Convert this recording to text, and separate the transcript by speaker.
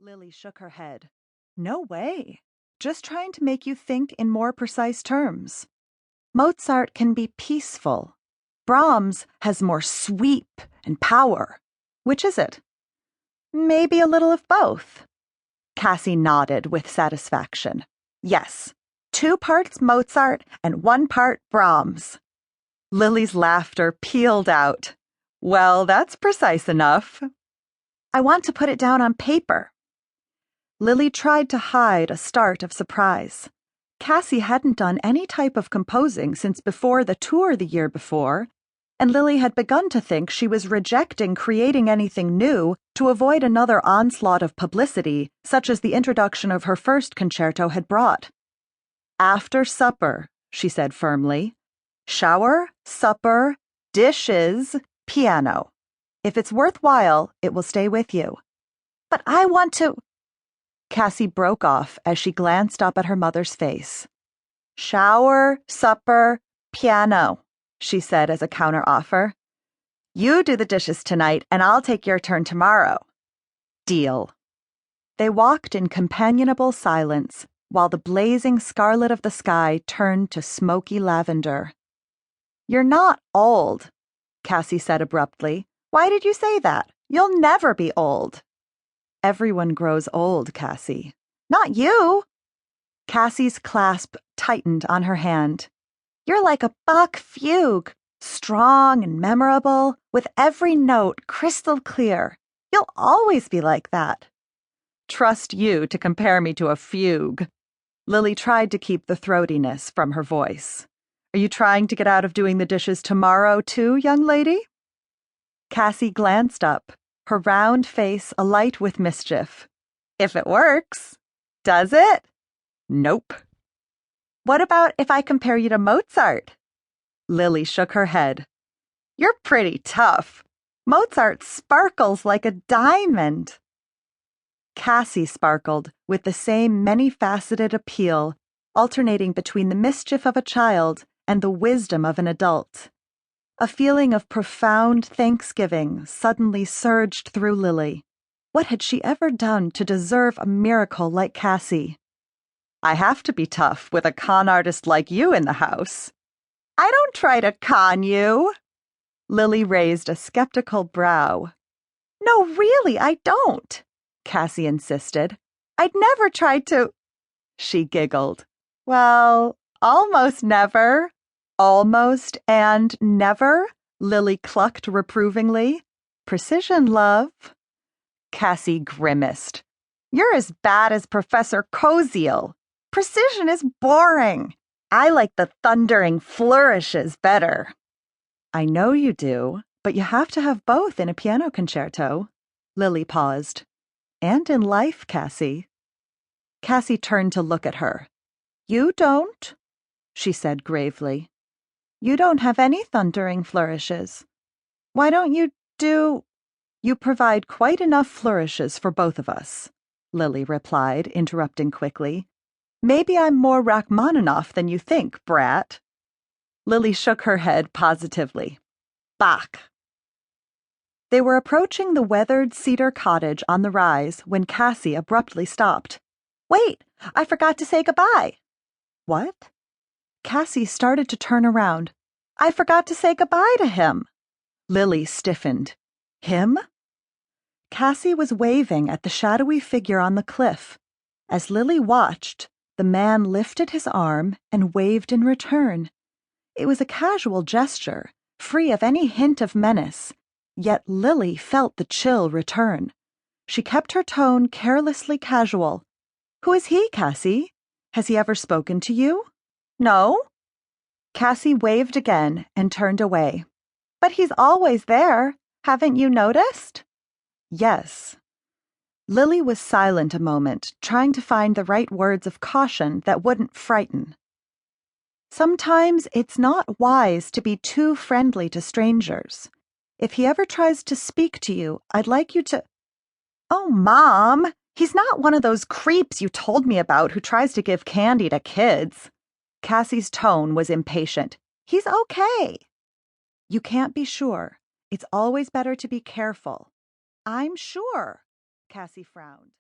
Speaker 1: Lily shook her head. No way. Just trying to make you think in more precise terms. Mozart can be peaceful. Brahms has more sweep and power. Which is it? Maybe a little of both. Cassie nodded with satisfaction. Yes, 2 parts Mozart and 1 part Brahms. Lily's laughter pealed out. Well, that's precise enough. I want to put it down on paper. Lily tried to hide a start of surprise. Cassie hadn't done any type of composing since before the tour the year before, and Lily had begun to think she was rejecting creating anything new to avoid another onslaught of publicity, such as the introduction of her first concerto had brought. After supper, she said firmly. Shower, supper, dishes, piano. If it's worthwhile, it will stay with you. But I want to... Cassie broke off as she glanced up at her mother's face. Shower, supper, piano, she said as a counteroffer. You do the dishes tonight, and I'll take your turn tomorrow. Deal. They walked in companionable silence, while the blazing scarlet of the sky turned to smoky lavender. You're not old, Cassie said abruptly. Why did you say that? You'll never be old. Everyone grows old, Cassie. Not you. Cassie's clasp tightened on her hand. You're like a Bach fugue, strong and memorable, with every note crystal clear. You'll always be like that. Trust you to compare me to a fugue. Lily tried to keep the throatiness from her voice. Are you trying to get out of doing the dishes tomorrow, too, young lady? Cassie glanced up, her round face alight with mischief. If it works. Does it? Nope. What about if I compare you to Mozart? Lily shook her head. You're pretty tough. Mozart sparkles like a diamond. Cassie sparkled with the same many-faceted appeal, alternating between the mischief of a child and the wisdom of an adult. A feeling of profound thanksgiving suddenly surged through Lily. What had she ever done to deserve a miracle like Cassie? I have to be tough with a con artist like you in the house. I don't try to con you. Lily raised a skeptical brow. No, really, I don't, Cassie insisted. I'd never tried to... She giggled. Well, almost never. Almost and never, Lily clucked reprovingly. Precision, love. Cassie grimaced. You're as bad as Professor Koziel. Precision is boring. I like the thundering flourishes better. I know you do, but you have to have both in a piano concerto. Lily paused. And in life, Cassie. Cassie turned to look at her. You don't, she said gravely. You don't have any thundering flourishes. Why don't you do... You provide quite enough flourishes for both of us, Lily replied, interrupting quickly. Maybe I'm more Rachmaninoff than you think, brat. Lily shook her head positively. Bach. They were approaching the weathered cedar cottage on the rise when Cassie abruptly stopped. Wait, I forgot to say goodbye. What? Cassie started to turn around. I forgot to say goodbye to him. Lily stiffened. Him? Cassie was waving at the shadowy figure on the cliff. As Lily watched, the man lifted his arm and waved in return. It was a casual gesture, free of any hint of menace, yet Lily felt the chill return. She kept her tone carelessly casual. Who is he, Cassie? Has he ever spoken to you? No? Cassie waved again and turned away. But he's always there. Haven't you noticed? Yes. Lily was silent a moment, trying to find the right words of caution that wouldn't frighten. Sometimes it's not wise to be too friendly to strangers. If he ever tries to speak to you, I'd like you to... Oh, Mom, he's not one of those creeps you told me about who tries to give candy to kids. Cassie's tone was impatient. He's okay. You can't be sure. It's always better to be careful. I'm sure, Cassie frowned.